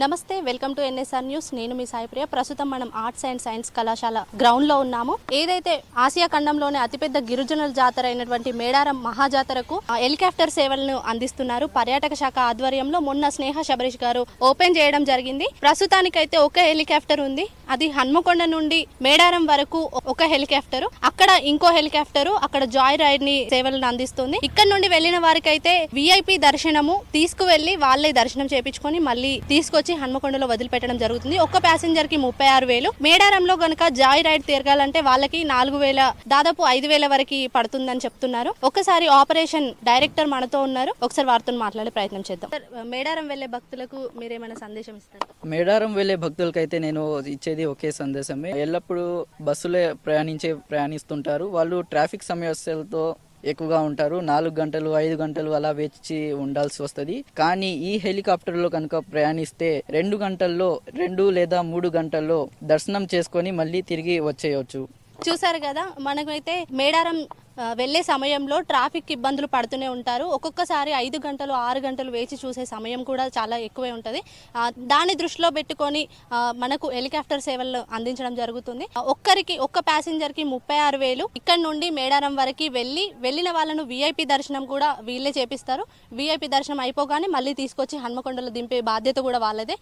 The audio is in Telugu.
నమస్తే, వెల్కమ్ టు ఎన్ఎస్ఆర్ న్యూస్. నేను మీ సాయిప్రియ. ప్రస్తుతం మనం ఆర్ట్స్ అండ్ సైన్స్ కళాశాల గ్రౌండ్ లో ఉన్నాము. ఏదైతే ఆసియా ఖండంలోనే అతిపెద్ద గిరిజనుల జాతర అయినటువంటి మేడారం మహాజాతరకు హెలికాప్టర్ సేవలను అందిస్తున్నారు. పర్యాటక శాఖ ఆధ్వర్యంలో మొన్న స్నేహ శబరీష్ గారు ఓపెన్ చేయడం జరిగింది. ప్రస్తుతానికైతే ఒక హెలికాప్టర్ ఉంది. అది హన్మకొండ నుండి మేడారం వరకు ఒక హెలికాప్టర్, అక్కడ ఇంకో హెలికాప్టర్ అక్కడ జాయ్ రైడ్ ని సేవలను అందిస్తుంది. ఇక్కడ నుండి వెళ్లిన వారికైతే విఐపి దర్శనము తీసుకువెళ్లి వాళ్ళే దర్శనం చేపించుకొని మళ్ళీ తీసుకొచ్చి హన్మకొండలో వదిలిపెట్టడం జరుగుతుంది. ఒక్క ప్యాసింజర్ కి 36,000. మేడారంలో గనక జాయ్ రైడ్ తిరగాలంటే వాళ్ళకి 4,000 దాదాపు 5,000 వరకు పడుతుందని చెప్తున్నారు. ఒకసారి ఆపరేషన్ డైరెక్టర్ మనతో ఉన్నారు, ఒకసారి వారితో మాట్లాడే ప్రయత్నం చేద్దాం. మేడారం వెళ్లే భక్తులకు మీరేమైనా సందేశం ఇస్తారు? మేడారం వెళ్లే భక్తులకైతే నేను ఇచ్చేది ఒకే సందేశమే. ఎల్లప్పుడూ బస్సులే ప్రయాణిస్తుంటారు. వాళ్ళు ట్రాఫిక్ సమస్యలతో ఎక్కువగా ఉంటారు. 4 గంటలు 5 గంటలు అలా వేచి ఉండాల్సి వస్తుంది. కానీ ఈ హెలికాప్టర్లో కనుక ప్రయాణిస్తే 2 గంటల్లో 2 లేదా 3 గంటల్లో దర్శనం చేసుకొని మళ్ళీ తిరిగి వచ్చేయచ్చు. చూసారు కదా, మనకైతే మేడారం వెళ్లే సమయంలో ట్రాఫిక్ ఇబ్బందులు పడుతూనే ఉంటారు. ఒక్కొక్కసారి 5 గంటలు 6 గంటలు వేచి చూసే సమయం కూడా చాలా ఎక్కువే ఉంటుంది. దాన్ని దృష్టిలో పెట్టుకొని మనకు హెలికాప్టర్ సేవలు అందించడం జరుగుతుంది. ఒక్క ప్యాసింజర్ కి 36,000. ఇక్కడ నుండి మేడారం వరకు వెళ్ళిన వాళ్ళను విఐపి దర్శనం కూడా వీళ్ళే చేపిస్తారు. విఐపి దర్శనం అయిపోగానే మళ్ళీ తీసుకొచ్చి హన్మకొండలో దింపే బాధ్యత కూడా వాళ్ళదే.